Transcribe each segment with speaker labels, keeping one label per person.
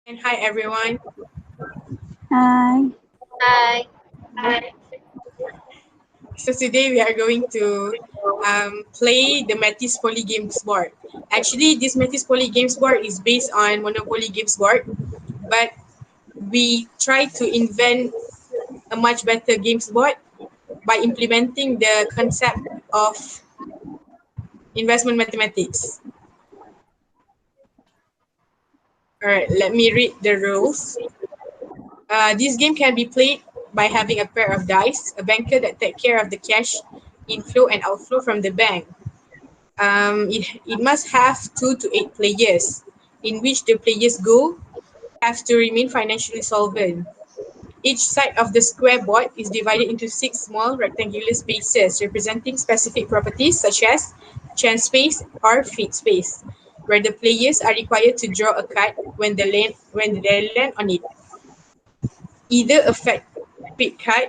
Speaker 1: And hi everyone.
Speaker 2: Hi.
Speaker 3: Hi.
Speaker 1: So today we are going to play the MATHIESPOLY games board. Actually, this MATHIESPOLY games board is based on Monopoly games board, but we try to invent a much better games board by implementing the concept of investment mathematics. All right, let me read the rules. This game can be played by having a pair of dice, a banker that take care of the cash inflow and outflow from the bank. It must have 2 to 8 players, in which the players go have to remain financially solvent. Each side of the square board is divided into 6 small rectangular spaces representing specific properties such as chance space or feed space, where the players are required to draw a card when they land on it. Either a fact pick card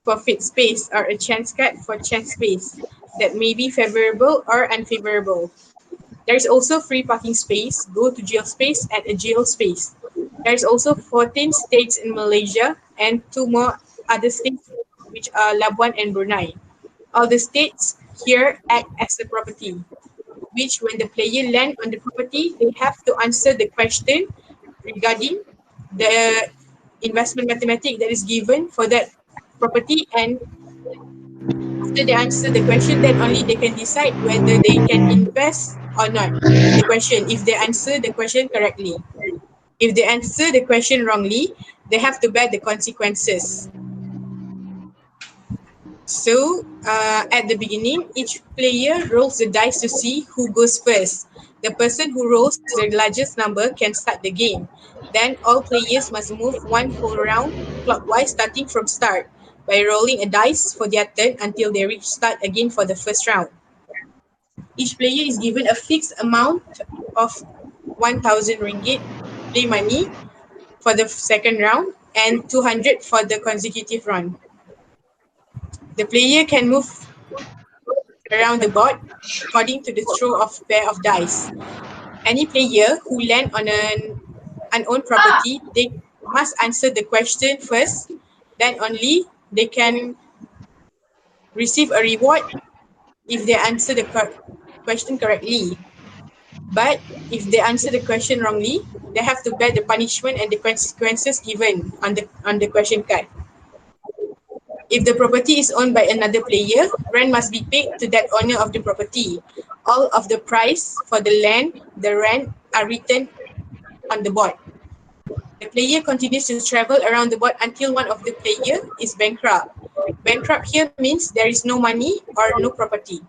Speaker 1: for feed space or a chance card for chance space that may be favorable or unfavorable. There is also free parking space, go to jail space, and a jail space. There is also 14 states in Malaysia and 2 more other states, which are Labuan and Brunei. All the states here act as the property, which when the player land on the property, they have to answer the question regarding the investment mathematics that is given for that property, and after they answer the question, then only they can decide whether they can invest or not in the question if they answer the question correctly. If they answer the question wrongly, they have to bear the consequences. So, at the beginning, each player rolls the dice to see who goes first. The person who rolls the largest number can start the game. Then, all players must move one whole round clockwise starting from start by rolling a dice for their turn until they reach start again for the first round. Each player is given a fixed amount of 1,000 ringgit play money for the second round and 200 for the consecutive round. The player can move around the board according to the throw of pair of dice. Any player who land on an unowned property, they must answer the question first, then only they can receive a reward if they answer the question correctly. But if they answer the question wrongly, they have to bear the punishment and the consequences given on the question card. If the property is owned by another player, rent must be paid to that owner of the property. All of the price for the land, the rent are written on the board. The player continues to travel around the board until one of the player is bankrupt. Bankrupt here means there is no money or no property.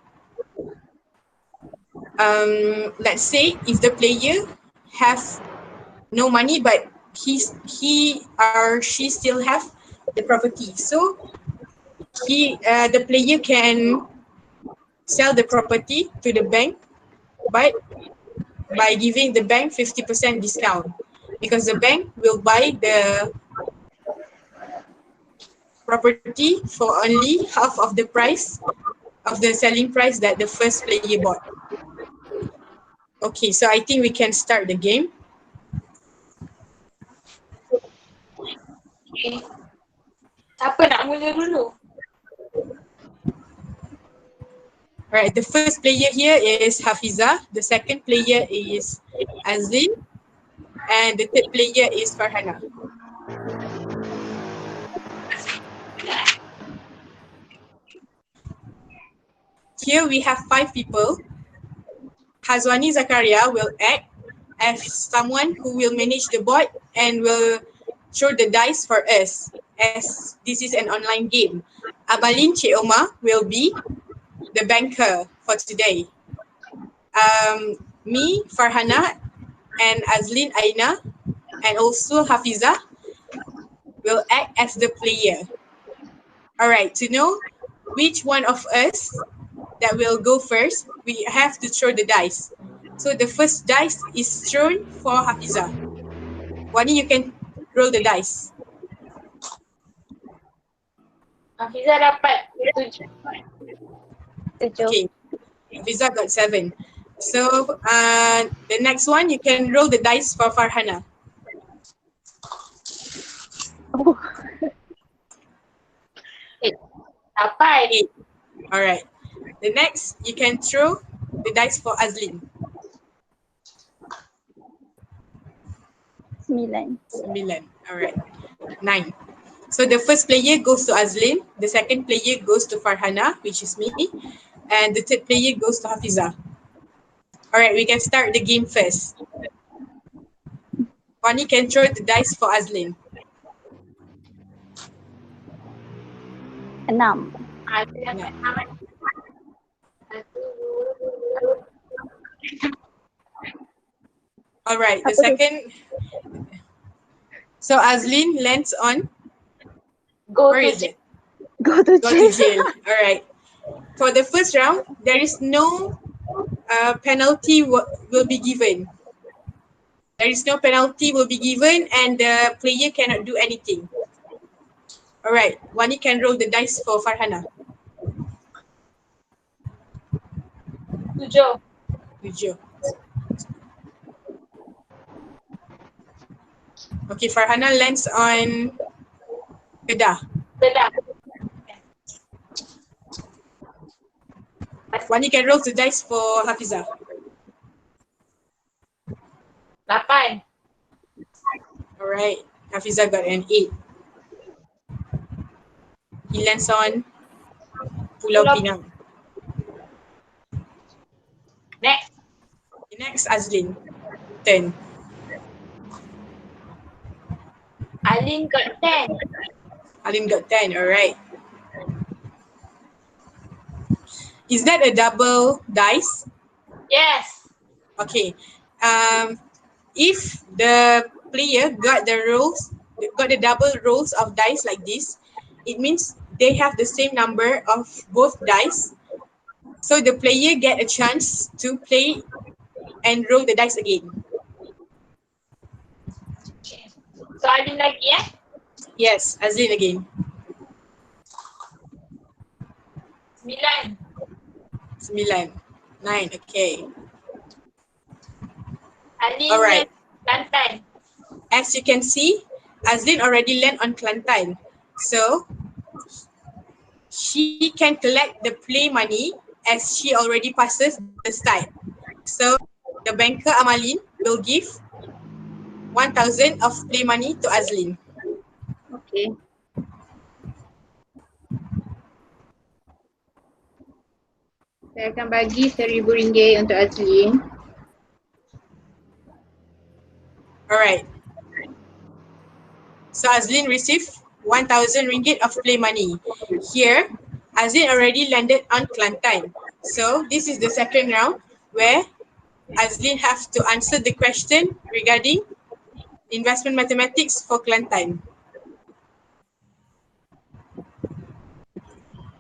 Speaker 1: Let's say if the player have no money, but he or she still have the property. So the player can sell the property to the bank, but by giving the bank 50% discount, because the bank will buy the property for only half of the price of the selling price that the first player bought. Okay, so I think we can start the game.
Speaker 3: Okay. Siapa nak mula dulu?
Speaker 1: Alright, the first player here is Hafiza, the second player is Azlin, and the third player is Farhana. Here we have 5 people. Hazwani Zakaria will act as someone who will manage the board and will throw the dice for us, as this is an online game. Abalin Cheoma will be the banker for today. Me, Farhana, and Azlin Aina, and also Hafiza will act as the player. All right, to know which one of us that will go first, we have to throw the dice. So the first dice is thrown for Hafiza. Wani, you can roll the dice.
Speaker 3: Hafiza dapat 7.
Speaker 2: Tujuh.
Speaker 1: Okay, Hafiza got 7. So the next one, you can roll the dice for Farhana.
Speaker 2: Oh,
Speaker 3: 8.
Speaker 1: 8. All right. The next, you can throw the dice for Azlin.
Speaker 2: 9.
Speaker 1: 9. All right. 9. So the first player goes to Azlin, the second player goes to Farhana, which is me, and the third player goes to Hafiza. All right, we can start the game first. Bonnie can throw the dice for Azlin.
Speaker 2: 6.
Speaker 3: Ada yang kat 6 kan? 1, 2, 3.
Speaker 1: All right, the
Speaker 2: Apa tu?
Speaker 1: second. So Azlin lands on,
Speaker 3: Go
Speaker 1: where
Speaker 3: to
Speaker 1: is it?
Speaker 2: Go to
Speaker 1: Go to
Speaker 2: jail.
Speaker 1: jail. All right. For the first round, there is no penalty will be given. There is no penalty will be given, and the player cannot do anything. All right, Wani can roll the dice for Farhana.
Speaker 3: 7.
Speaker 1: 7. Okay, Farhana lands on Kedah.
Speaker 3: Sedap.
Speaker 1: Wani can roll the dice for Hafiza.
Speaker 3: 8.
Speaker 1: All right, Hafiza got an 8. He lands on Pulau
Speaker 3: Pulau
Speaker 1: Pinang.
Speaker 3: Next.
Speaker 1: Next, Azlin. 10.
Speaker 3: Alin got 10.
Speaker 1: Alin got 10. All right. Is that a double dice?
Speaker 3: Yes.
Speaker 1: Okay. If the player got the double rolls of dice like this, it means they have the same number of both dice. So the player get a chance to play and roll the dice again.
Speaker 3: Okay. So Alin lagi
Speaker 1: Yes, Azlin again.
Speaker 3: 9.
Speaker 1: 9. 9, okay.
Speaker 3: Alin
Speaker 1: All right.
Speaker 3: Kelantan.
Speaker 1: As you can see, Azlin already land on Kelantan. So she can collect the play money as she already passes the start. So the banker Amalin will give 1,000 of play money to Azlin.
Speaker 2: Okay. Saya akan bagi RM1,000 untuk Azlin.
Speaker 1: Alright. So Azlin received 1,000 ringgit of play money. Here, Azlin already landed on Kelantan. So this is the second round where Azlin have to answer the question regarding investment mathematics for Kelantan.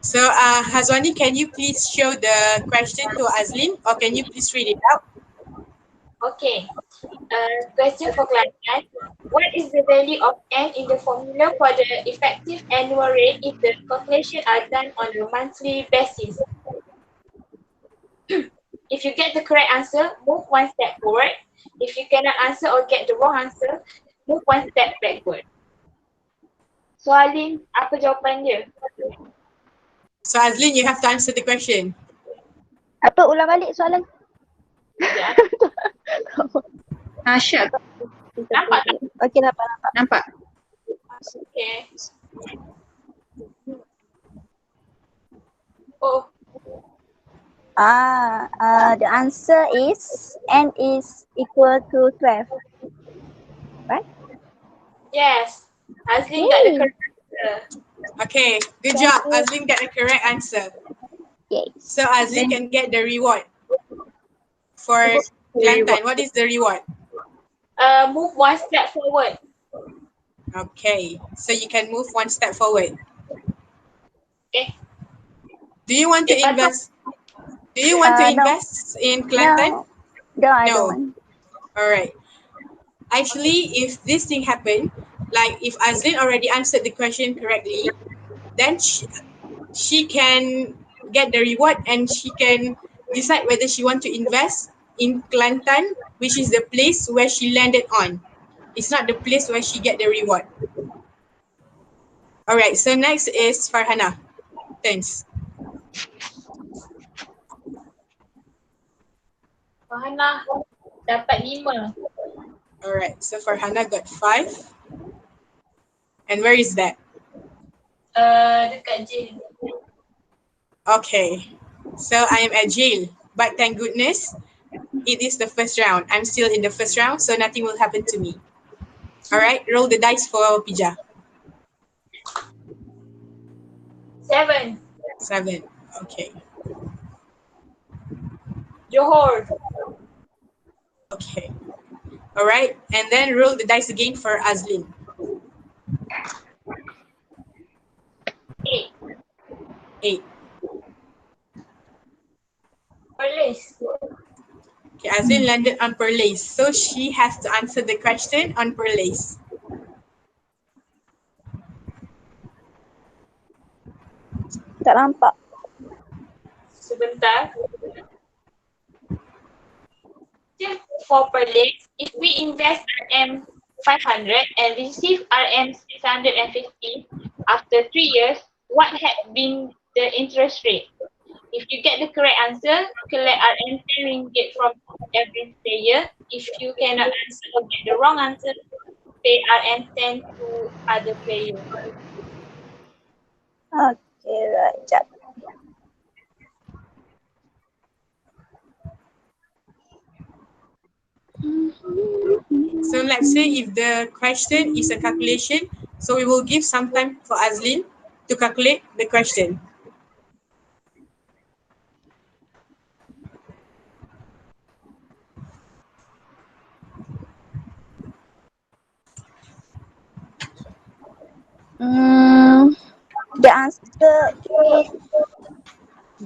Speaker 1: So Hazwani, can you please show the question to Azlin, or can you please read it out?
Speaker 3: Okay. Question for Kelantan. What is the value of N in the formula for the effective annual rate if the calculation are done on a monthly basis? If you get the correct answer, move one step forward. If you cannot answer or get the wrong answer, move one step backward. So Alin, apa jawapan dia?
Speaker 1: So Azlin, you have to answer the question.
Speaker 2: Apa ulang balik soalan?
Speaker 3: Sekejap.
Speaker 2: Syab.
Speaker 3: Nampak tak?
Speaker 2: Okey, nampak.
Speaker 3: Okay. Oh,
Speaker 2: The answer is N is equal to 12. Right?
Speaker 3: yes. Azlin got the
Speaker 2: Yay.
Speaker 3: correct answer.
Speaker 1: Okay, good
Speaker 2: Thank
Speaker 1: job.
Speaker 2: you.
Speaker 1: Azlin got the correct answer.
Speaker 2: Yes.
Speaker 1: So Azlin can get the reward for Kelantan. What is the reward?
Speaker 3: Move one step forward.
Speaker 1: Okay, so you can move one step forward.
Speaker 3: Okay.
Speaker 1: Do you want to
Speaker 3: Okay,
Speaker 1: invest? Do you want to
Speaker 2: No.
Speaker 1: invest in Kelantan?
Speaker 2: No, I
Speaker 1: No.
Speaker 2: don't want.
Speaker 1: All right. Actually, if this thing happened, like if Azlin already answered the question correctly, then she can get the reward and she can decide whether she want to invest in Kelantan, which is the place where she landed on. It's not the place where she get the reward. Alright, so next is Farhana. Thanks.
Speaker 3: Farhana dapat 5.
Speaker 1: Alright, so Farhana got 5. And where is that?
Speaker 3: Dekat jail.
Speaker 1: Okay, so I am at jail. But thank goodness, it is the first round. I'm still in the first round, so nothing will happen to me. Alright, roll the dice for Pija.
Speaker 3: 7.
Speaker 1: 7. Okay.
Speaker 3: Johor.
Speaker 1: Okay. Alright, and then roll the dice again for Azlin.
Speaker 3: 8.
Speaker 1: 8.
Speaker 3: Perlis.
Speaker 1: Okay, Azlin landed on Perlaze, so she has to answer the question on Perlaze.
Speaker 2: Tak nampak.
Speaker 3: Sebentar. For Perlis, if we invest RM 500 and receive RM 650 after 3 years, what had been the interest rate? If you get the correct answer, collect RM 10 ringgit from every player. If you cannot answer or get the wrong answer, pay RM 10 to other player.
Speaker 2: Okay, right. Sekejap.
Speaker 1: So let's say if the question is a calculation, so we will give some time for Azlin to calculate the question.
Speaker 2: The answer is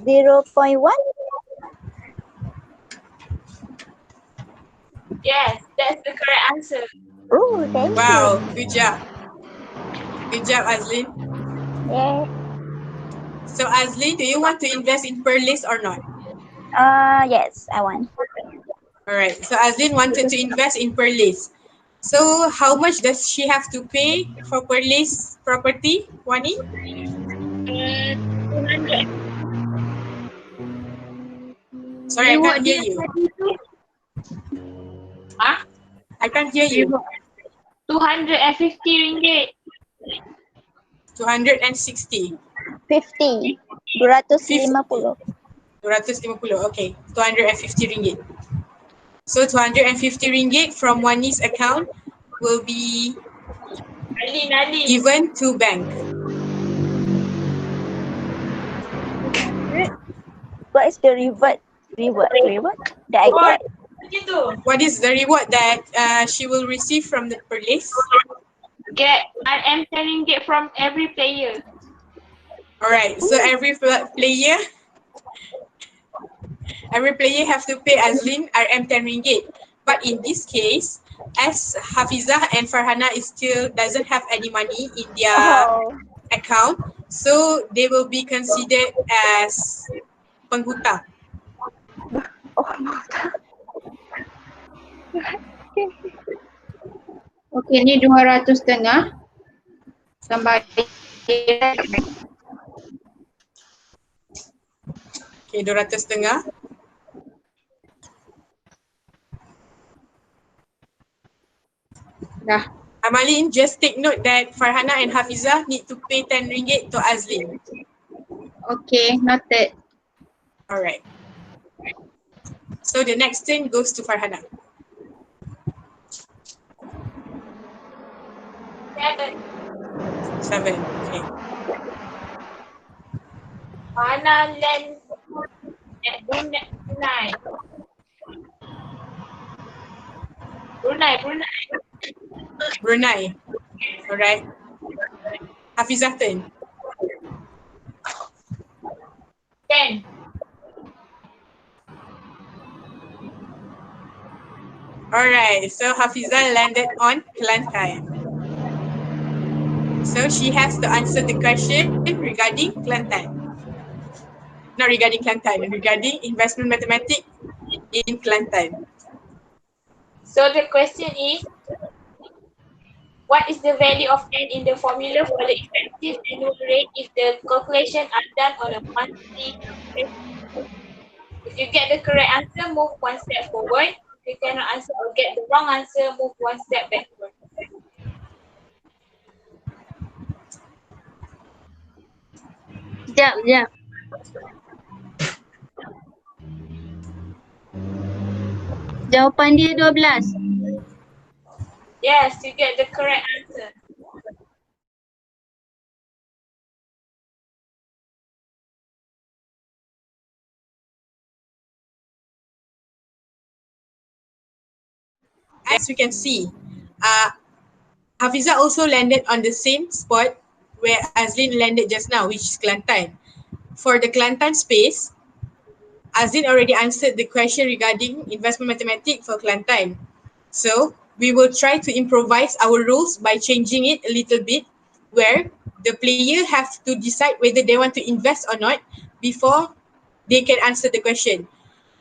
Speaker 2: 0.1.
Speaker 3: Yes, that's the correct answer.
Speaker 2: Oh, thank
Speaker 1: Wow, good job. Good job, Azlin.
Speaker 2: you. Yeah.
Speaker 1: So Azlin, do you want to invest in Perlis or not?
Speaker 2: Yes, I want.
Speaker 1: All right, so Azlin wanted to invest in Perlis. So how much does she have to pay for Perlis property, Wani?
Speaker 3: 200.
Speaker 1: Sorry, I can't hear you.
Speaker 3: Ah,
Speaker 1: I can't hear you.
Speaker 3: 250 ringgit.
Speaker 1: 260.
Speaker 2: 50. 250.
Speaker 1: 250, okay. 250 ringgit. So 250 ringgit from Wani's account will be
Speaker 3: Alin.
Speaker 1: given to bank.
Speaker 2: What is the reward? Reward that I
Speaker 3: Oh,
Speaker 2: get?
Speaker 3: begitu.
Speaker 1: What is the reward that she will receive from the Perlis?
Speaker 3: Get RM 10 ringgit from every player.
Speaker 1: Alright, so every player have to pay Azlin RM 10 ringgit. But in this case, as Hafizah and Farhana is still doesn't have any money in their
Speaker 2: Oh.
Speaker 1: account, so they will be considered as penghutang.
Speaker 4: Okey, ni 200.5 sampai
Speaker 1: Okay, 200.5.
Speaker 4: dah.
Speaker 1: Amalin, just take note that Farhana and Hafizah need to pay 10 ringgit to Azlin.
Speaker 4: Okey, noted.
Speaker 1: Alright. So the next turn goes to Farhana.
Speaker 3: 7.
Speaker 1: 7. Okay.
Speaker 3: Mana land at Brunei.
Speaker 1: Brunei. Alright. Hafizah turn.
Speaker 3: 10.
Speaker 1: Alright, so Hafizah landed on Kelantan. So she has to answer the question regarding Kelantan. Not regarding Kelantan, regarding investment mathematics in Kelantan.
Speaker 3: So the question is, what is the value of n in the formula for the effective annual rate if the calculation are done on a monthly basis? If you get the correct answer, move one step forward. If you cannot answer or get the wrong answer, move one step backward.
Speaker 4: Sekejap. Jawapan dia 12.
Speaker 3: Yes, you get the correct answer.
Speaker 1: As we can see, Hafiza also landed on the same spot where Azlin landed just now, which is Kelantan. For the Kelantan space, Azlin already answered the question regarding investment mathematics for Kelantan. So we will try to improvise our rules by changing it a little bit, where the player have to decide whether they want to invest or not before they can answer the question.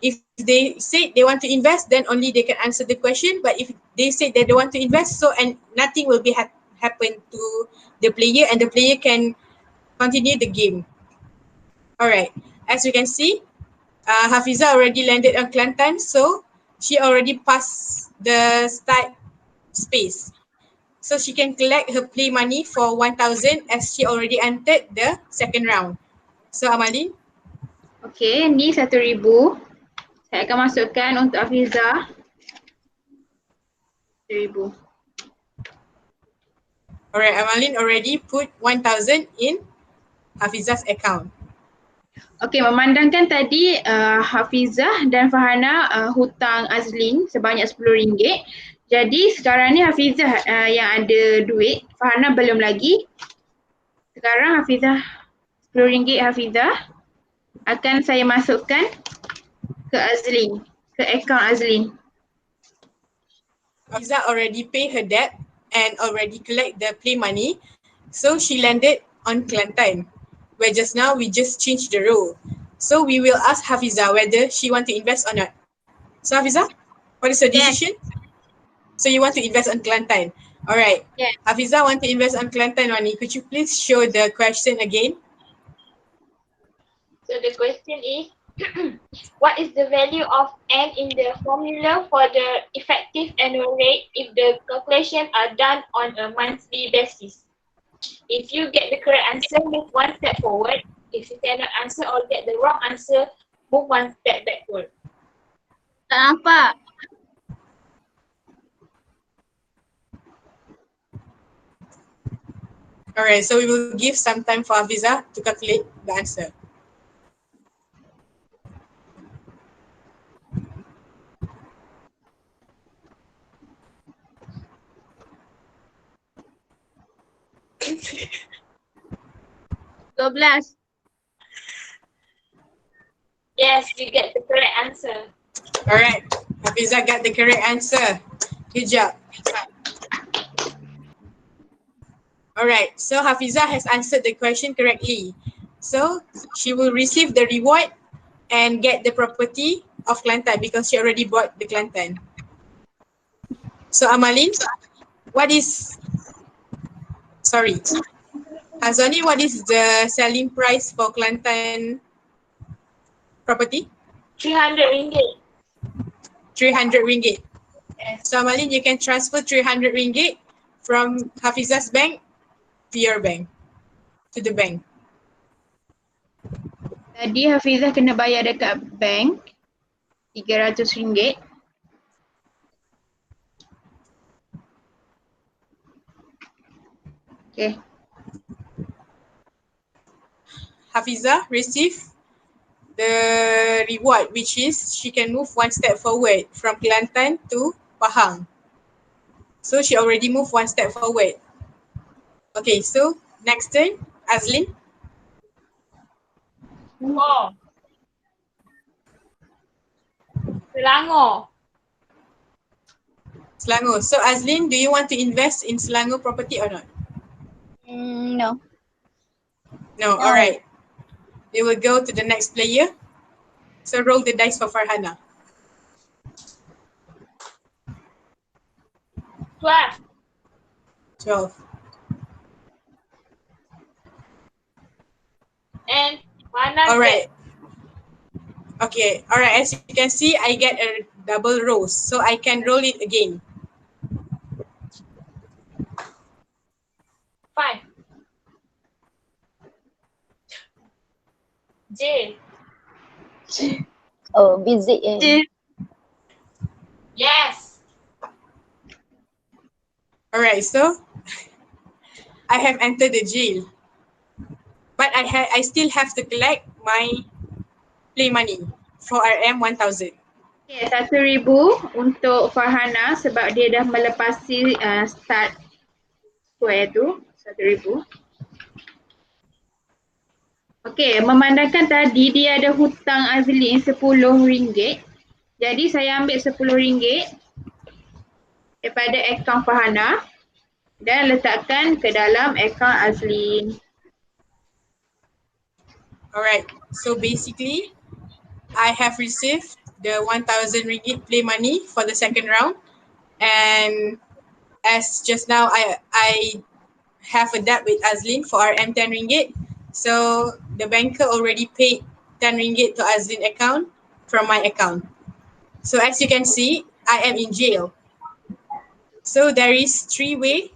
Speaker 1: If they say they want to invest, then only they can answer the question. But if they say that they want to invest, so and nothing will be happen to the player, and the player can continue the game. All right. As you can see, Hafiza already landed on Kelantan, so she already passed the start space. So she can collect her play money for 1,000 as she already entered the second round. So Amalin,
Speaker 4: Okey, ni 1,000. Saya akan masukkan untuk Hafiza. 1,000.
Speaker 1: alright, Amalin already put 1,000 in Hafiza's account.
Speaker 4: Okey, memandangkan tadi Hafizah dan Farhana hutang Azlin sebanyak RM10. Jadi sekarang ni Hafizah yang ada duit, Farhana belum lagi. Sekarang Hafizah RM10 Hafizah akan saya masukkan ke Azlin, ke akaun Azlin.
Speaker 1: Hafiza already pay her debt and already collect the play money. So she landed on Kelantan, where just now we just changed the rule. So we will ask Hafiza whether she want to invest or not. So Hafiza, what is your decision? So you want to invest on Kelantan. All right.
Speaker 4: Yes.
Speaker 1: Hafiza want to invest on Kelantan, Wani. Could you please show the question again?
Speaker 3: So the question is, what is the value of n in the formula for the effective annual rate if the calculations are done on a monthly basis? If you get the correct answer, move one step forward. If you cannot answer or get the wrong answer, move one step backward.
Speaker 4: Tak nampak.
Speaker 1: Alright, so we will give some time for Hafiza to calculate the answer.
Speaker 4: $12.
Speaker 3: Yes, you get the correct answer.
Speaker 1: Alright, Hafiza got the correct answer. Good job. Alright, so Hafiza has answered the question correctly. So she will receive the reward and get the property of Kelantan because she already bought the Kelantan. So Amalin, what is, sorry, Hazani, what is the selling price for Kelantan property?
Speaker 3: 300 ringgit.
Speaker 1: 300 ringgit.
Speaker 3: Yes.
Speaker 1: So Amalin, you can transfer 300 ringgit from Hafiza's bank to your bank, to the bank.
Speaker 4: Tadi Hafizah kena bayar dekat bank RM300. Okay.
Speaker 1: Hafiza receive the reward, which is she can move one step forward from Kelantan to Pahang. So she already moved one step forward. Okay, so next turn, Azlin.
Speaker 3: Oh. Selangor.
Speaker 1: Selangor. So Azlin, do you want to invest in Selangor property or not?
Speaker 2: No.
Speaker 1: No, all right. We will go to the next player. So roll the dice for Farhana.
Speaker 3: 12.
Speaker 1: 12.
Speaker 3: And Farhana
Speaker 1: Alright.
Speaker 3: get
Speaker 1: Okay. Alright. As you can see, I get a double rose. So I can roll it again.
Speaker 3: 5. J.
Speaker 2: Oh, busy eh.
Speaker 3: Yes.
Speaker 1: Alright. So I have entered the jail. But I still have to collect my play money for RM 1000.
Speaker 4: Okay, 1,000 untuk Farhana sebab dia dah melepasi start square tu, 1,000. Okey, memandangkan tadi dia ada hutang Azlin RM10. Jadi saya ambil RM10 daripada akaun Farhana dan letakkan ke dalam akaun Azlin.
Speaker 1: Alright. So basically, I have received the 1,000 ringgit play money for the second round. And as just now, I have a debt with Azlin for RM 10 ringgit. So the banker already paid 10 ringgit to Azlin account from my account. So as you can see, I am in jail. So there is 3 ways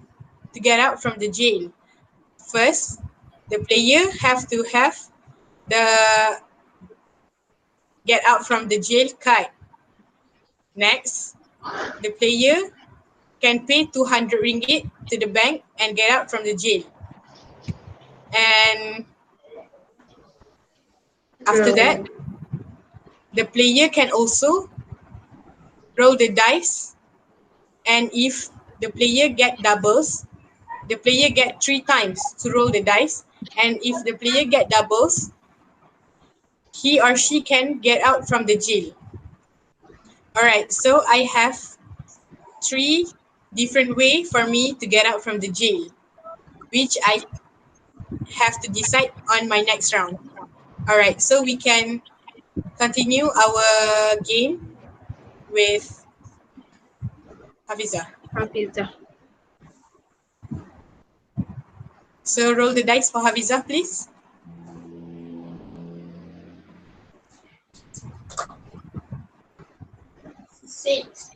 Speaker 1: to get out from the jail. First, the player have to have the get out from the jail card. Next, the player can pay 200 ringgit to the bank and get out from the jail. And after that, the player can also roll the dice, and if the player get doubles, the player get 3 times to roll the dice, and if the player get doubles, he or she can get out from the jail. Alright, so I have 3 different ways for me to get out from the jail, which I have to decide on my next round. Alright, so we can continue our game with Hafiza.
Speaker 4: Hafizah.
Speaker 1: So roll the dice for Hafiza, please.
Speaker 3: 6.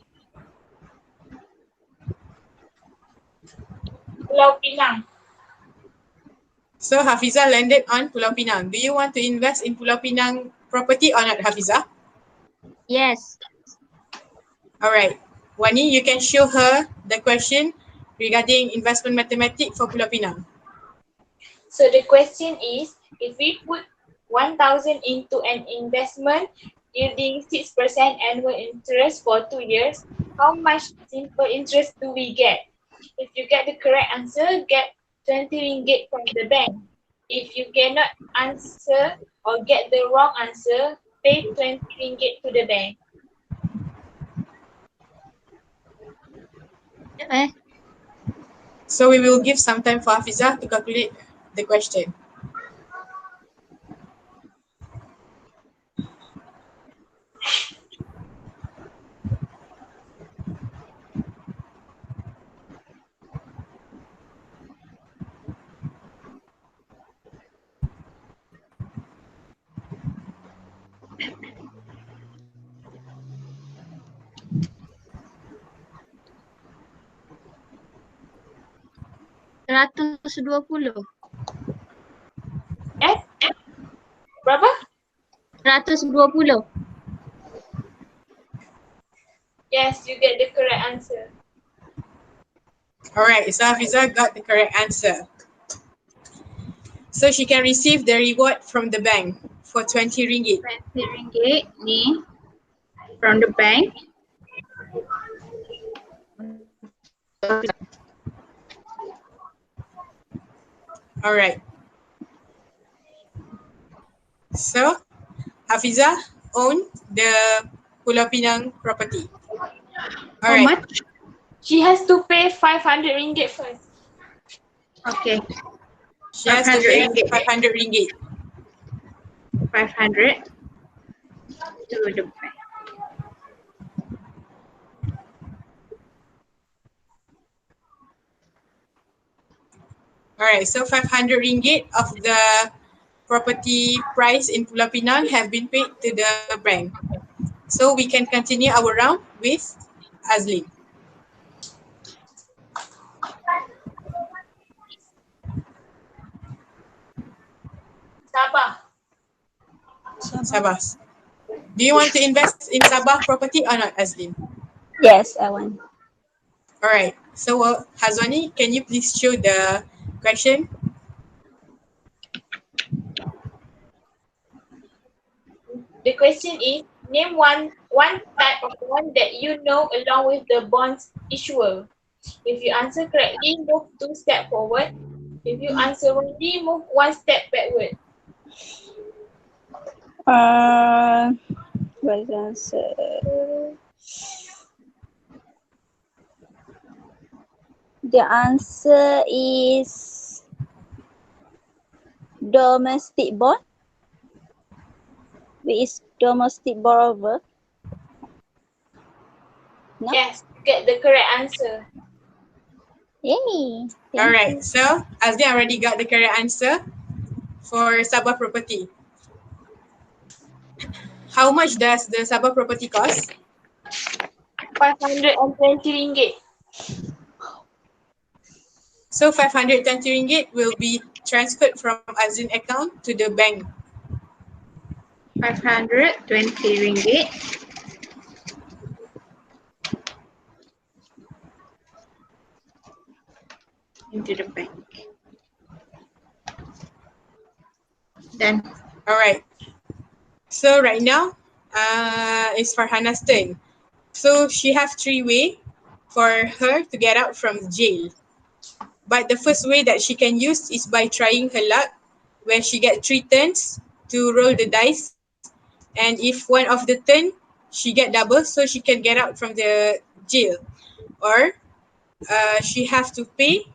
Speaker 3: Pulau Pinang.
Speaker 1: So Hafiza landed on Pulau Pinang. Do you want to invest in Pulau Pinang property or not, Hafiza?
Speaker 2: Yes.
Speaker 1: Alright. Wani, you can show her the question regarding investment mathematics for Pulau Pinang.
Speaker 3: So the question is, if we put 1,000 into an investment yielding 6% annual interest for 2 years, how much simple interest do we get? If you get the correct answer, get 20 ringgit from the bank. If you cannot answer or get the wrong answer, pay 20 ringgit to the bank.
Speaker 1: So we will give some time for Hafiza to calculate the question.
Speaker 2: $120.
Speaker 3: Berapa?
Speaker 2: 120.
Speaker 3: Yes, you get the correct answer.
Speaker 1: Alright, so Hafiza got the correct answer. So she can receive the reward from the bank for 20 ringgit.
Speaker 4: RM20 ni from the bank.
Speaker 1: Alright. So Hafiza own the Pulau Pinang property.
Speaker 4: How
Speaker 1: Alright.
Speaker 4: much?
Speaker 3: She has to pay 500 ringgit first.
Speaker 4: Okay.
Speaker 1: She has to
Speaker 4: 500
Speaker 1: pay
Speaker 4: ringgit.
Speaker 1: 500 ringgit.
Speaker 4: 500 to the bank.
Speaker 1: Alright, so 500 ringgit of the property price in Pulau Pinang have been paid to the bank. So we can continue our round with Azlin.
Speaker 3: Sabah.
Speaker 1: Sabah. Do you want to invest in Sabah property or not, Azlin?
Speaker 2: Yes, I want.
Speaker 1: Alright, so Hazwani, can you please show the question?
Speaker 3: The question is, name one type of bond that you know along with the bond's issuer. If you answer correctly, move 2 steps forward. If you answer wrongly, move 1 step backward.
Speaker 2: What is the answer? The answer is domestic bond. Which is domestic borrower. No?
Speaker 3: Yes, get the correct answer.
Speaker 2: Yay!
Speaker 1: Alright, so Azlin already got the correct answer for Sabah property. How much does the Sabah property cost?
Speaker 3: 520 ringgit.
Speaker 1: So 520 ringgit will be transferred from Azlin account to the bank.
Speaker 4: 520 ringgit into the bank. Done.
Speaker 1: Alright. So right now, it's Farhana's turn. So she have 3 ways for her to get out from jail. But the first way that she can use is by trying her luck, where she get 3 turns to roll the dice. And if one of the turn she get double, so she can get out from the jail. Or she have to pay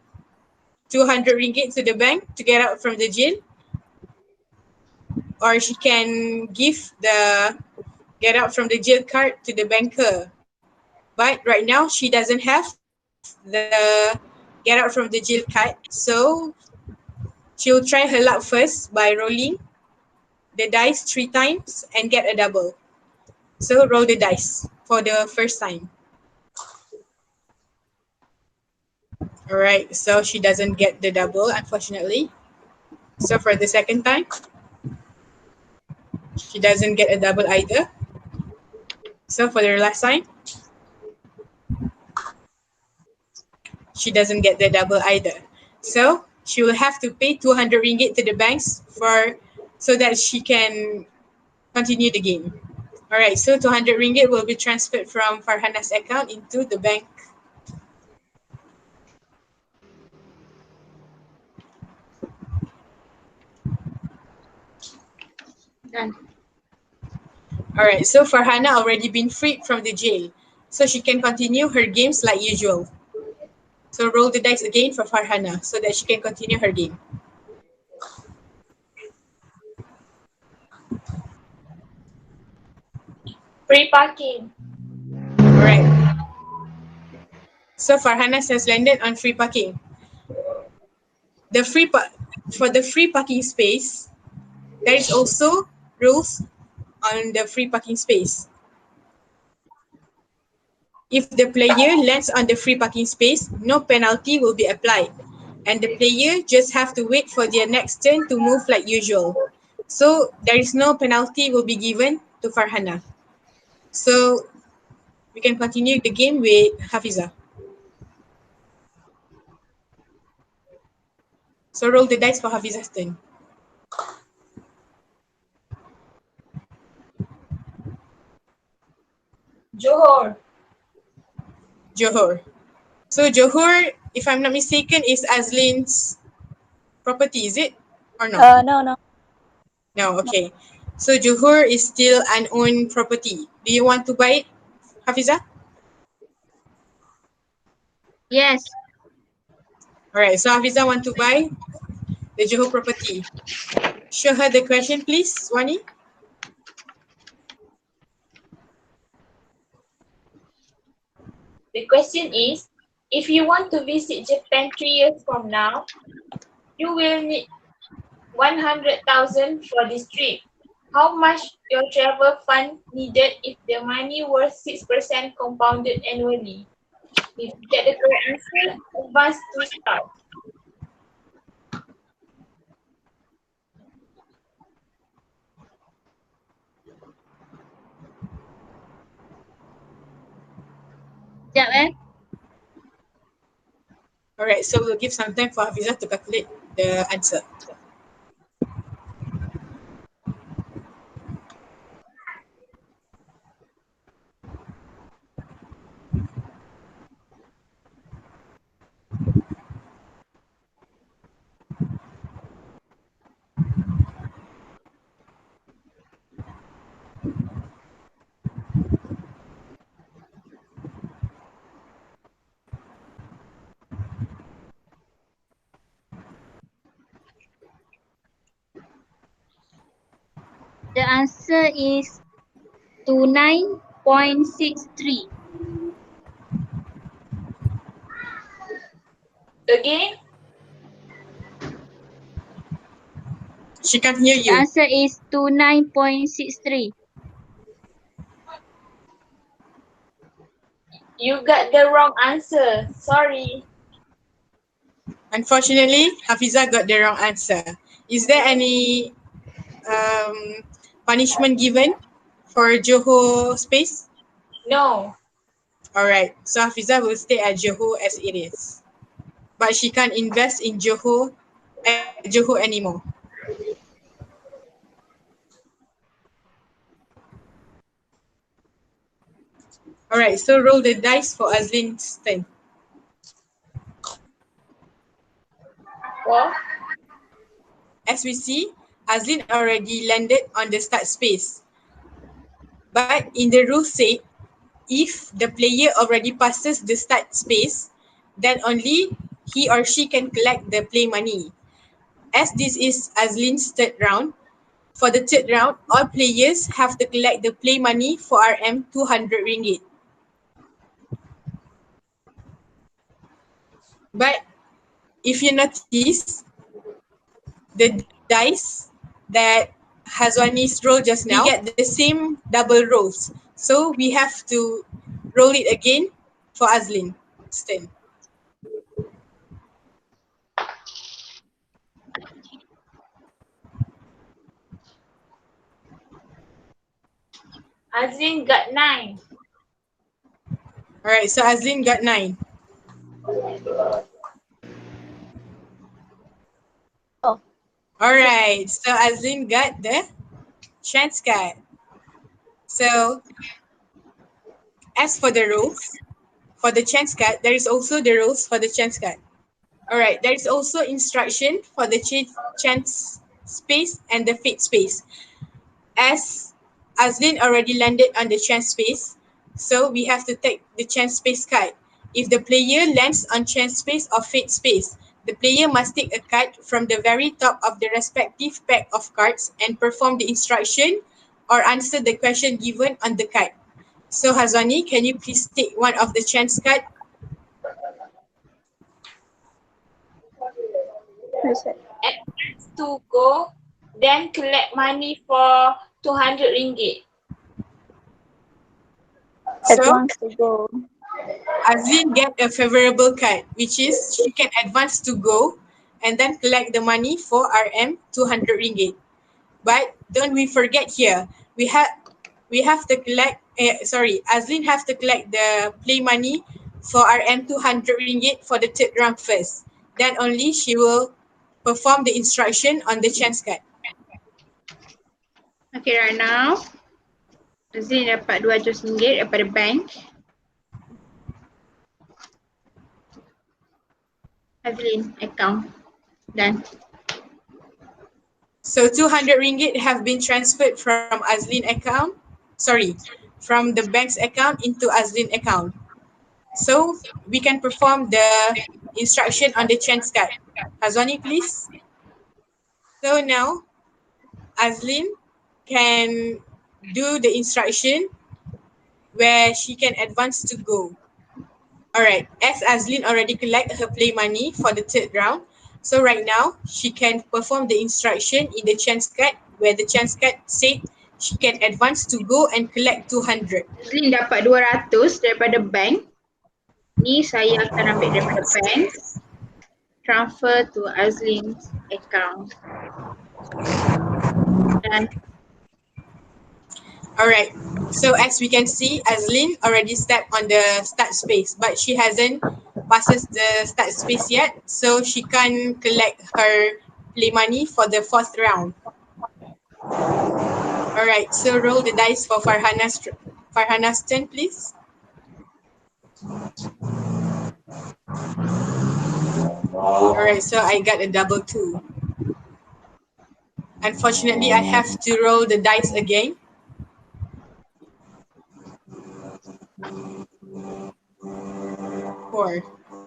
Speaker 1: 200 ringgit to the bank to get out from the jail. Or she can give the get out from the jail card to the banker. But right now she doesn't have the get out from the jail card, so she'll try her luck first by rolling the dice 3 times and get a double. So roll the dice for the first time. Alright, so she doesn't get the double, unfortunately. So for the second time, she doesn't get a double either. So for the last time, she doesn't get the double either. So she will have to pay 200 ringgit to the banks for so that she can continue the game. Alright, so 200 ringgit will be transferred from Farhana's account into the bank.
Speaker 4: Done.
Speaker 1: Alright, so Farhana already been freed from the jail, so she can continue her games like usual. So roll the dice again for Farhana so that she can continue her game.
Speaker 3: Free parking.
Speaker 1: Alright. So Farhana has landed on free parking. For the free parking space, there is also rules on the free parking space. If the player lands on the free parking space, no penalty will be applied, and the player just have to wait for their next turn to move like usual. So there is no penalty will be given to Farhana. So we can continue the game with Hafiza. So roll the dice for Hafiza's turn.
Speaker 3: Johor.
Speaker 1: Johor. So Johor, if I'm not mistaken, is Azlin's property, is it? Or no?
Speaker 2: No.
Speaker 1: No, okay. So Johor is still unowned property. Do you want to buy it, Hafiza?
Speaker 4: Yes.
Speaker 1: Alright, so Hafiza want to buy the Johor property. Show her the question, please, Wani.
Speaker 3: The question is, if you want to visit Japan 3 years from now, you will need 100,000 for this trip. How much your travel fund needed if the money were 6% compounded annually? If you get the correct answer, advance to start.
Speaker 2: Sekejap
Speaker 1: Alright, so we'll give some time for Hafizah to calculate the answer.
Speaker 2: The answer is 29.63.
Speaker 3: Again,
Speaker 1: She can't hear
Speaker 2: The
Speaker 1: you.
Speaker 2: answer is 29.63.
Speaker 3: you got the wrong answer. Sorry.
Speaker 1: Unfortunately, Hafizah got the wrong answer. Is there any punishment given for Johor space?
Speaker 3: No.
Speaker 1: Alright, so Hafizah will stay at Johor as it is. But she can't invest in Johor at Johor anymore. Alright, so roll the dice for Azlin's turn.
Speaker 3: What?
Speaker 1: As we see, Azlin already landed on the start space. But in the rule said, if the player already passes the start space, then only he or she can collect the play money. As this is Azlin's third round, for the third round, all players have to collect the play money for RM 200 ringgit. But if you notice, the dice that Hazwani's roll just now, we get the same double rolls. So we have to roll it again for Azlin. Turn.
Speaker 3: Azin got 9.
Speaker 1: Alright, so Azlin got 9.
Speaker 2: Oh.
Speaker 1: Alright, so Azlin got the chance card. So as for the rules, for the chance card, there is also the rules for the chance card. Alright, there is also instruction for the chance space and the fate space. As Azlin already landed on the chance space, so we have to take the chance space card. If the player lands on chance space or fate space, the player must take a card from the very top of the respective pack of cards and perform the instruction or answer the question given on the card. So Hazwani, can you please take one of the chance card?
Speaker 3: Advance to go, then collect money for 200 ringgit.
Speaker 1: So
Speaker 2: Advance to go.
Speaker 1: Azlin get a favorable card, which is she can advance to go and then collect the money for RM 200 ringgit. But don't we forget here, we have to collect, Azlin have to collect the play money for RM 200 ringgit for the third round first. Then only she will perform the instruction on the chance card.
Speaker 4: Okay, right now, Azin dapat RM200 daripada bank. Azlin account. Done.
Speaker 1: So 200 ringgit have been transferred from Azlin account, from the bank's account into Azlin account. So we can perform the instruction on the chance card. Hazwani, please. So now Azlin can do the instruction where she can advance to go. Alright, as Azlin already collect her play money for the third round, so right now she can perform the instruction in the chance card where the chance card said she can advance to go and collect 200.
Speaker 4: Azlin dapat 200 daripada bank. Ni saya akan ambil daripada bank. Transfer to Azlin's account. Dan
Speaker 1: Alright, so as we can see, Azlin already stepped on the start space, but she hasn't passes the start space yet, so she can't collect her play money for the fourth round. Alright, so roll the dice for Farhana's turn, please. Alright, so I got a double 2. Unfortunately, I have to roll the dice again. Four.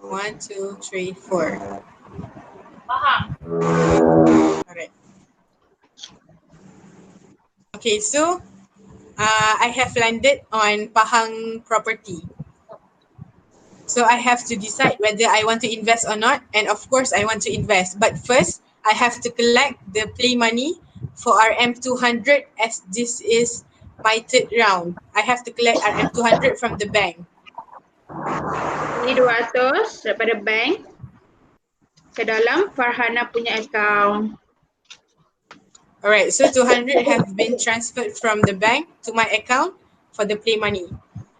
Speaker 1: 1, 2, 3, 4.
Speaker 3: Faham?
Speaker 1: Alright. Okay, so I have landed on Pahang property. So I have to decide whether I want to invest or not. And of course, I want to invest. But first, I have to collect the play money for RM200 as this is my third round. I have to collect RM200 from the bank.
Speaker 4: ni 200 daripada bank ke dalam Farhana punya account.
Speaker 1: Alright, so 200 have been transferred from the bank to my account for the play money.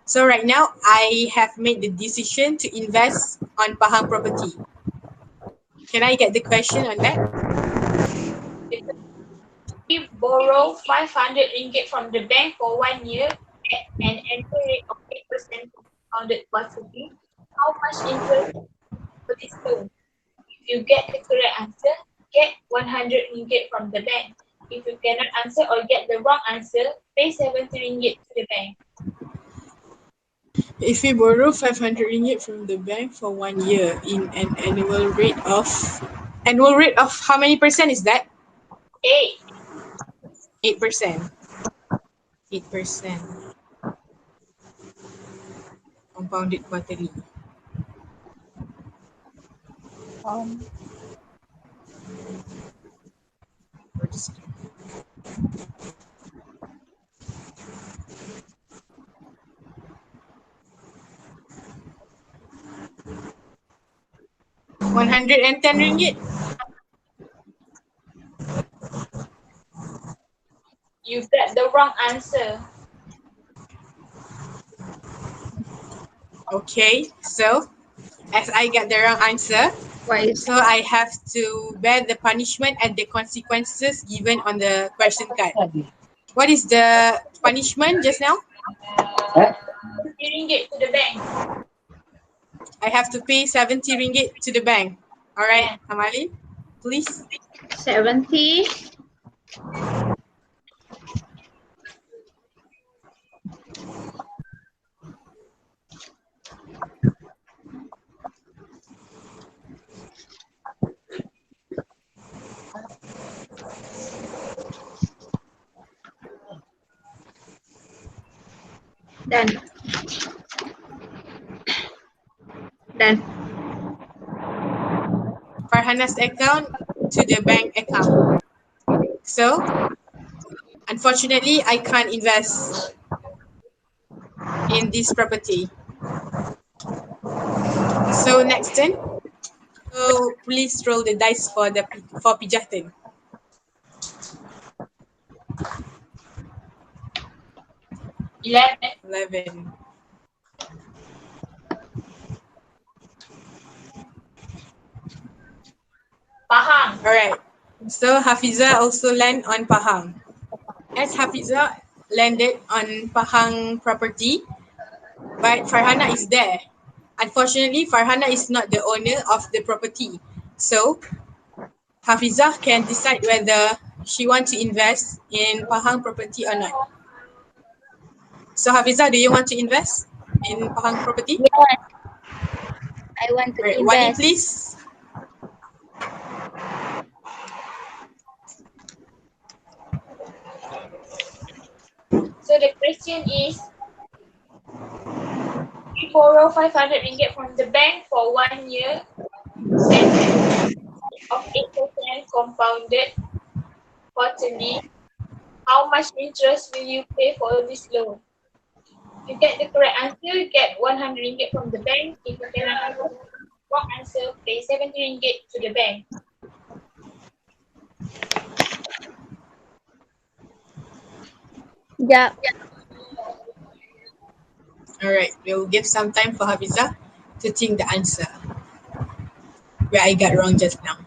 Speaker 1: So right now, I have made the decision to invest on Pahang property. Can I get the question on that?
Speaker 3: We borrow 500 ringgit from the bank for 1 year at an annual rate of 8% compounded quarterly. How much interest for this loan? If you get the correct answer, get 100 ringgit from the bank. If you cannot answer or get the wrong answer, pay 70 ringgit to the bank.
Speaker 1: If we borrow 500 ringgit from the bank for 1 year in an annual rate of how many percent is that?
Speaker 3: 8.
Speaker 1: 8%. 8%. Compounded quarterly. RM110.
Speaker 3: You got the wrong answer.
Speaker 1: Okay, so as I got the wrong answer,
Speaker 4: What is
Speaker 1: so I have to bear the punishment and the consequences given on the question card. What is the punishment just now?
Speaker 3: 70 ringgit to the bank.
Speaker 1: I have to pay 70 ringgit to the bank. All right,
Speaker 3: Yeah.
Speaker 1: Hamali, please.
Speaker 4: 70 dan
Speaker 1: Farhana's account to the bank account. So, unfortunately, I can't invest in this property. So next turn. So please roll the dice for Pijatan.
Speaker 3: 11.
Speaker 1: 11.
Speaker 3: Pahang.
Speaker 1: Alright. So Hafiza also land on Pahang. As Hafiza landed on Pahang property, but Farhana is there. Unfortunately, Farhana is not the owner of the property. So Hafiza can decide whether she wants to invest in Pahang property or not. So Hafiza, do you want to invest in Pahang property?
Speaker 2: Yes, I want to
Speaker 1: Alright, Wani,
Speaker 2: invest.
Speaker 1: please.
Speaker 3: So the question is, we borrow 500 ringgit from the bank for 1 year and of 8% compounded quarterly. How much interest will you pay for this loan? If you get the correct answer, you get 100 ringgit from the bank. If you cannot answer the wrong answer, pay 70 ringgit to the bank.
Speaker 2: Sekejap.
Speaker 1: Alright, we'll give some time for Hafizah to think the answer. Where I got wrong just now.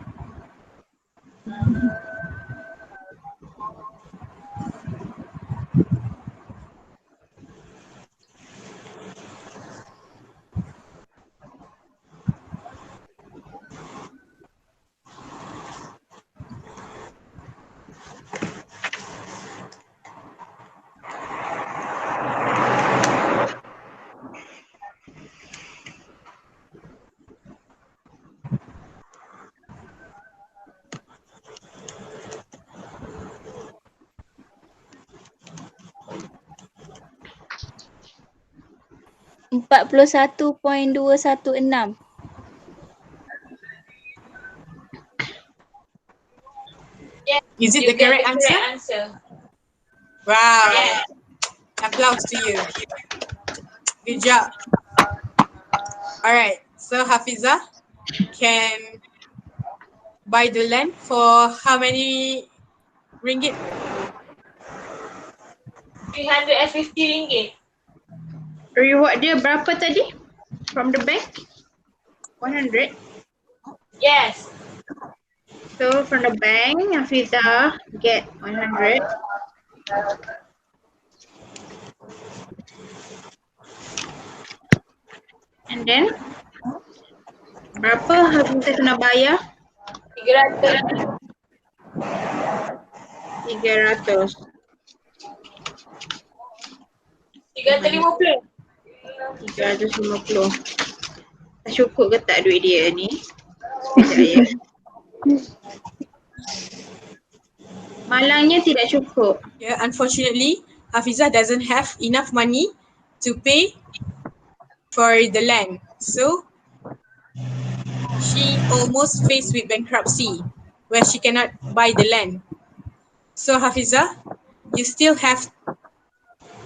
Speaker 2: RM41.216.
Speaker 3: Yes,
Speaker 1: Is it
Speaker 3: you
Speaker 1: the
Speaker 3: get
Speaker 1: correct
Speaker 3: the
Speaker 1: answer?
Speaker 3: correct answer.
Speaker 1: Wow.
Speaker 3: Yes.
Speaker 1: Applause to you. Good job. Alright, so Hafizah can buy the land for how many ringgit?
Speaker 3: 350 ringgit.
Speaker 4: Reward dia berapa tadi? From the bank? 100.
Speaker 3: Yes.
Speaker 4: So from the bank, Hafizah get 100. And then berapa Hafizah kena bayar?
Speaker 3: 300.
Speaker 4: 300.
Speaker 3: 350.
Speaker 4: 350. Tak cukup ke tak duit dia ni? Sekejap ya. Malangnya tidak cukup.
Speaker 1: Yeah, unfortunately, Hafizah doesn't have enough money to pay for the land. So, she almost faced with bankruptcy where she cannot buy the land. So, Hafizah, you still have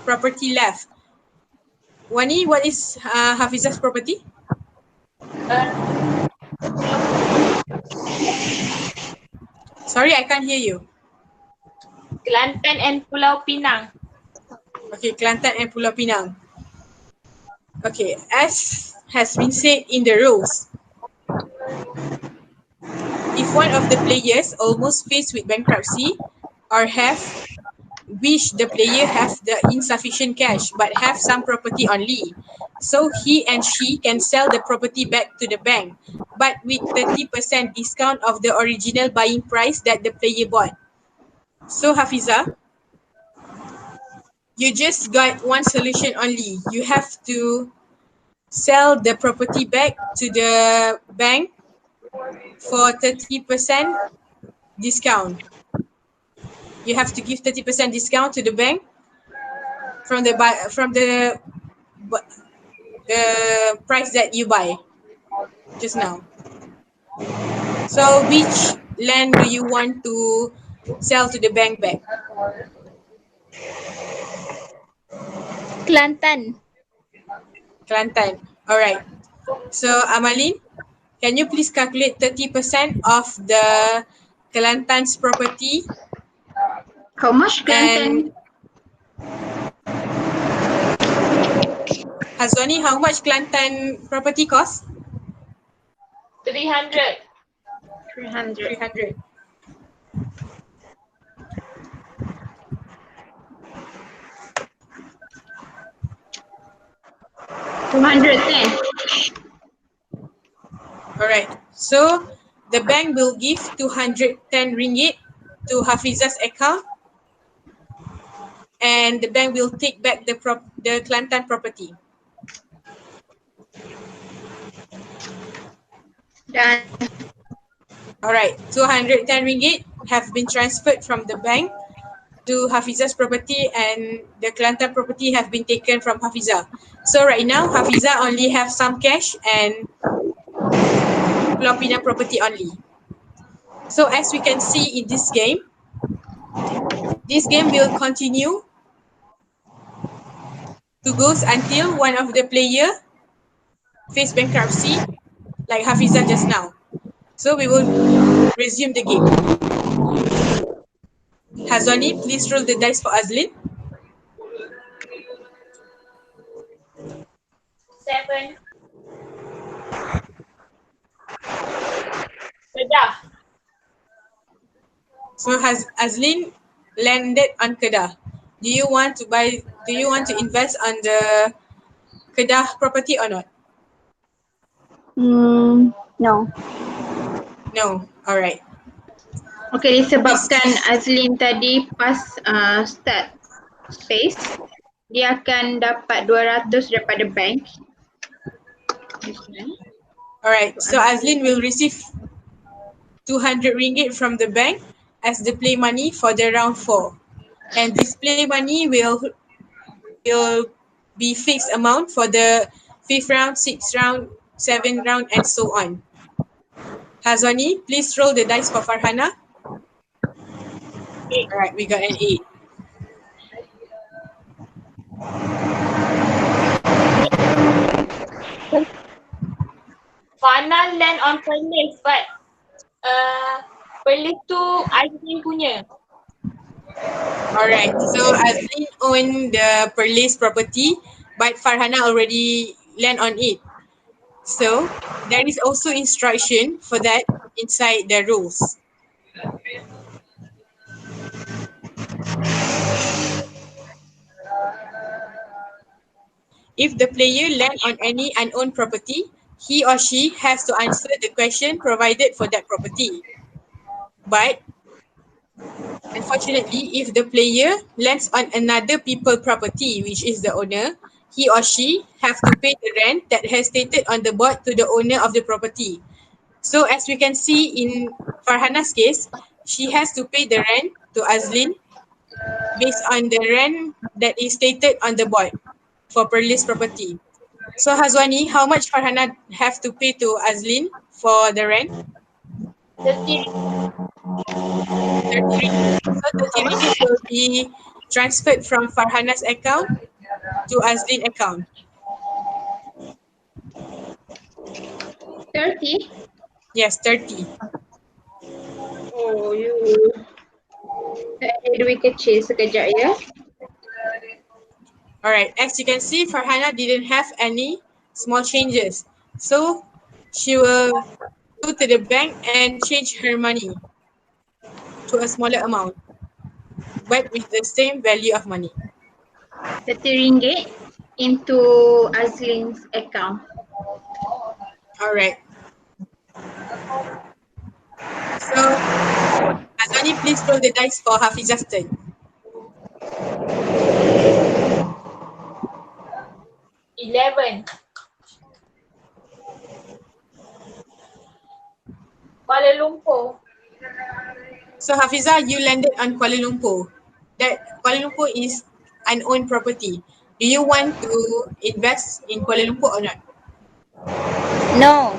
Speaker 1: property left. Wani, what is Hafizah's property? Sorry, I can't hear you.
Speaker 3: Kelantan and Pulau Pinang.
Speaker 1: Okay, Kelantan and Pulau Pinang. Okay, as has been said in the rules, if one of the players almost faced with bankruptcy or wish the player have the insufficient cash but have some property only, so he and she can sell the property back to the bank, but with 30% discount of the original buying price that the player bought. So Hafizah, you just got one solution only. You have to sell the property back to the bank for 30% discount. You have to give 30% discount to the bank from the price that you buy just now. So which land do you want to sell to the bank back?
Speaker 2: Kelantan.
Speaker 1: Kelantan. All right. So Amalin, can you please calculate 30% of the Kelantan's property?
Speaker 4: How much Kelantan?
Speaker 1: And Hazwani, how much Kelantan property cost?
Speaker 3: 300.
Speaker 4: 300.
Speaker 1: 300.
Speaker 4: 210.
Speaker 1: All right. So the bank will give 210 ringgit to Hafizah's account, and the bank will take back the Kelantan property.
Speaker 4: Dan
Speaker 1: All right. 210 ringgit have been transferred from the bank to Hafiza's property and the Kelantan property have been taken from Hafiza. So right now, Hafiza only have some cash and Pulau Pinang property only. So as we can see in this game will continue to go until one of the player face bankruptcy, like Hafiza just now. So we will resume the game. Hazwani, please roll the dice for Azlin.
Speaker 3: 7. Kedah.
Speaker 1: So has Azlin landed on Kedah? Do you want to invest on the Kedah property or not?
Speaker 2: No.
Speaker 1: No. All right.
Speaker 4: Okay, disebabkan Azlin tadi pas start space, dia akan dapat 200 daripada bank.
Speaker 1: All right. So Azlin will receive 200 ringgit from the bank as the play money for the round 4. And this play money will be fixed amount for the 5th round, 6th round, 7th round, and so on. Hazwani, please roll the dice for Farhana.
Speaker 3: 8.
Speaker 1: All right, we got an 8.
Speaker 3: Fana land on Perlis, but Perlis tu Azlin punya.
Speaker 1: Alright, so Azlin own the Perlis property, but Farhana already land on it. So there is also instruction for that inside the rules. If the player land on any unowned property, he or she has to answer the question provided for that property. But unfortunately, if the player lands on another people property, which is the owner, he or she have to pay the rent that has stated on the board to the owner of the property. So as we can see in Farhana's case, she has to pay the rent to Azlin based on the rent that is stated on the board for Perlis property. So Hazwani, how much Farhana have to pay to Azlin for the rent?
Speaker 3: 30.
Speaker 1: 30 ringgit. So 30 ringgit will be transferred from Farhana's account to Azlin account.
Speaker 4: 30?
Speaker 1: Yes, 30.
Speaker 4: Oh, you. Saya ada duit kecil sekejap ya.
Speaker 1: Alright, as you can see, Farhana didn't have any small changes. So she will go to the bank and change her money to a smaller amount, but with the same value of money.
Speaker 4: 30 ringgit into Azlin's account.
Speaker 1: Alright. So, Azwani, please roll the dice for Hafiza's turn.
Speaker 3: 11. Kuala Lumpur.
Speaker 1: So, Hafiza, you landed on Kuala Lumpur. That Kuala Lumpur is unowned property. Do you want to invest in Kuala Lumpur or not?
Speaker 2: No.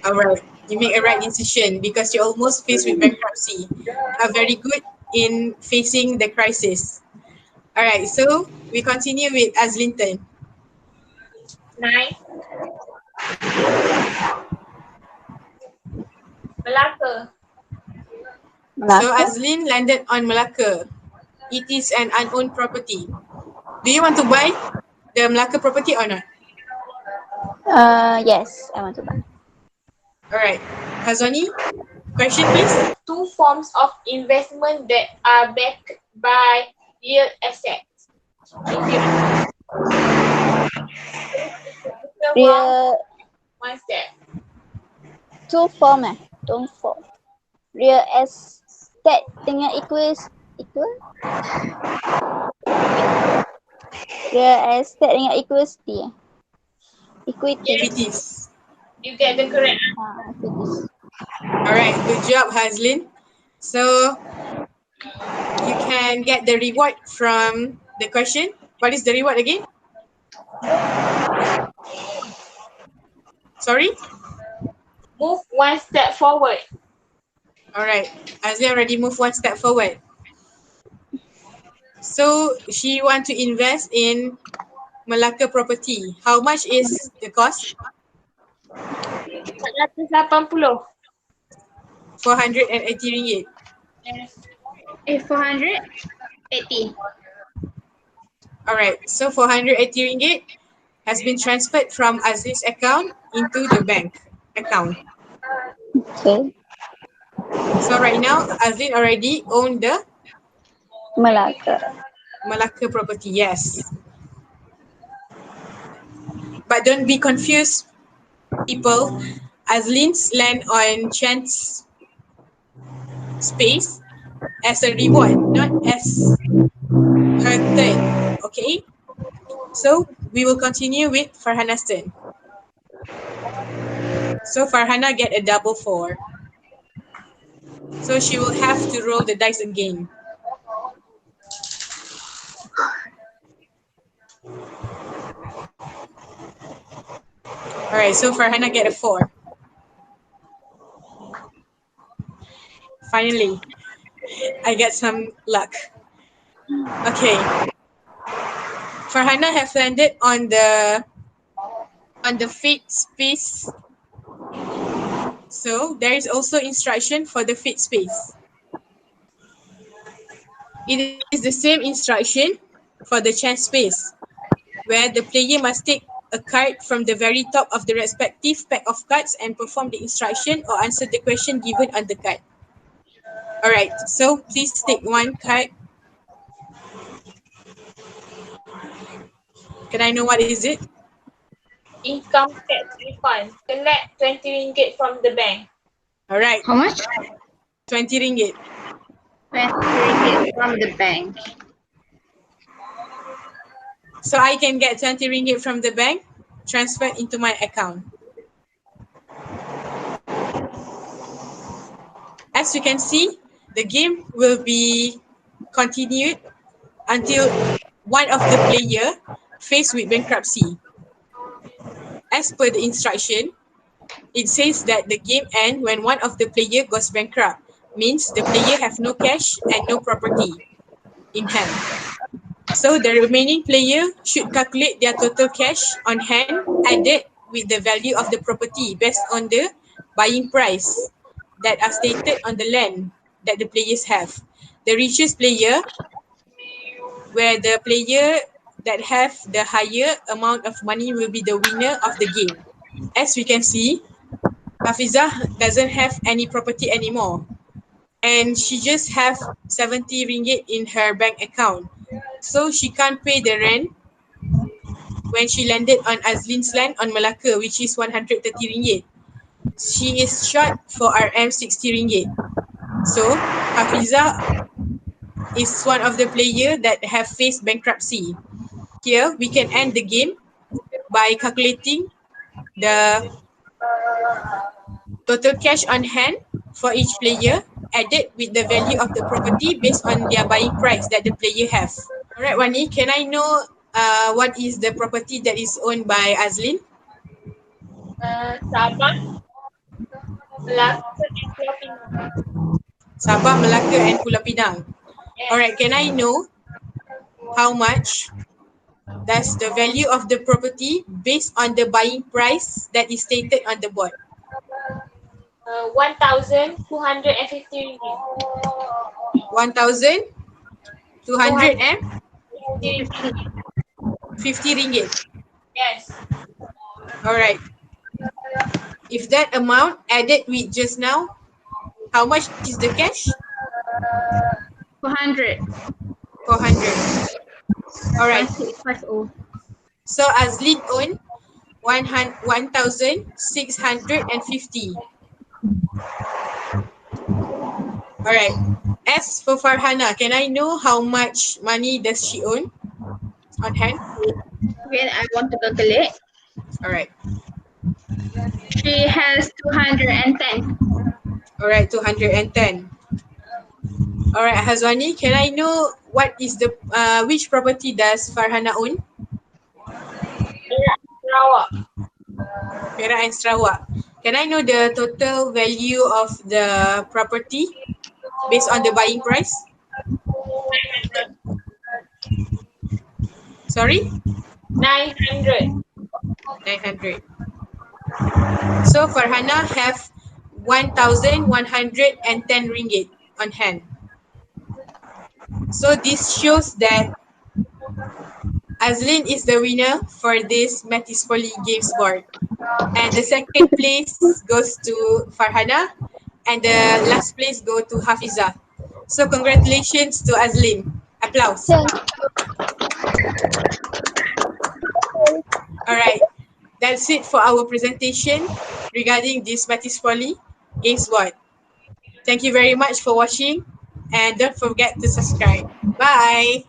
Speaker 1: Alright, you make a right decision because you're almost faced with bankruptcy. You are very good in facing the crisis. Alright, so we continue with Azlinton.
Speaker 3: 9. Melaka.
Speaker 1: So Azlin landed on Melaka. It is an unowned property. Do you want to buy the Melaka property or not?
Speaker 2: Yes, I want to buy.
Speaker 1: Alright, Hazwani, question please.
Speaker 3: 2 forms of investment that are backed by real assets.
Speaker 2: Real
Speaker 3: One step.
Speaker 2: two form Two form. Real estate dengan equal. Real estate dengan equity. Equity.
Speaker 1: Equities.
Speaker 3: You get the correct
Speaker 2: Equities.
Speaker 1: Alright, good job Hazlin. So you can get the reward from the question. What is the reward again? Sorry?
Speaker 3: Move one step forward.
Speaker 1: All right. Azli already moved one step forward. So she want to invest in Melaka property. How much is the cost?
Speaker 3: 480.
Speaker 1: 480 ringgit.
Speaker 3: Yes.
Speaker 4: 480.
Speaker 1: All right. So 480 ringgit has been transferred from Azli's account into the bank account.
Speaker 2: Okay.
Speaker 1: So right now, Azlin already own the
Speaker 2: Melaka.
Speaker 1: Melaka property. Yes. But don't be confused, people. Azlin's land on chance space as a reward, not as her turn. Okay. So we will continue with Farhana's turn. So Farhana get a double 4. So she will have to roll the dice again. All right, so Farhana get a 4. Finally, I get some luck. Okay. Farhana have landed on the fate space. So there is also instruction for the fate space. It is the same instruction for the chance space, where the player must take a card from the very top of the respective pack of cards and perform the instruction or answer the question given on the card. Alright, so please take one card. Can I know what is it?
Speaker 3: Income tax refund. Collect 20 ringgit from the bank.
Speaker 1: Alright,
Speaker 4: How much?
Speaker 1: 20 ringgit.
Speaker 4: 20 ringgit from the bank.
Speaker 1: So I can get 20 ringgit from the bank transferred into my account. As you can see, the game will be continued until one of the player faced with bankruptcy. As per the instruction, it says that the game ends when one of the player goes bankrupt, means the player have no cash and no property in hand. So the remaining player should calculate their total cash on hand added with the value of the property based on the buying price that are stated on the land that the players have. The richest player, where the player that have the higher amount of money will be the winner of the game. As we can see, Hafizah doesn't have any property anymore and she just have 70 ringgit in her bank account. So she can't pay the rent when she landed on Azlin's land on Melaka, which is 130 ringgit. She is short for RM 60 ringgit. So Hafizah is one of the player that have faced bankruptcy. Here we can end the game by calculating the total cash on hand for each player added with the value of the property based on their buying price that the player have. Alright, Wani, can I know what is the property that is owned by Azlin?
Speaker 3: Sabah, Melaka, and Pulau Pinang.
Speaker 1: Sabah, Melaka and Pulau Pinang.
Speaker 3: Yes.
Speaker 1: Alright, can I know how much does the value of the property based on the buying price that is stated on the board?
Speaker 3: 1,250 ringgit.
Speaker 1: 1,250 ringgit.
Speaker 3: Yes.
Speaker 1: Alright. If that amount added with just now, how much is the cash?
Speaker 4: 400.
Speaker 1: 400. Alright.
Speaker 4: 1650.
Speaker 1: So Azlin own 1,650. Alright. As for Farhana, can I know how much money does she own on hand?
Speaker 4: When I want to calculate,
Speaker 1: Alright.
Speaker 4: she has 210.
Speaker 1: Alright, 210. All right, Hazwani, can I know what is the which property does Farhana own?
Speaker 3: Perak, Sarawak.
Speaker 1: Perak and Sarawak. Can I know the total value of the property based on the buying price?
Speaker 3: 900.
Speaker 1: Sorry?
Speaker 3: 900.
Speaker 1: 900. So Farhana have 1,110 ringgit on hand. So this shows that Azlin is the winner for this MATHIESPOLY Games board. And the second place goes to Farhana and the last place go to Hafiza. So congratulations to Azlin. Applause.
Speaker 2: Thank you.
Speaker 1: All right. That's it for our presentation regarding this MATHIESPOLY Games board. Thank you very much for watching and don't forget to subscribe. Bye.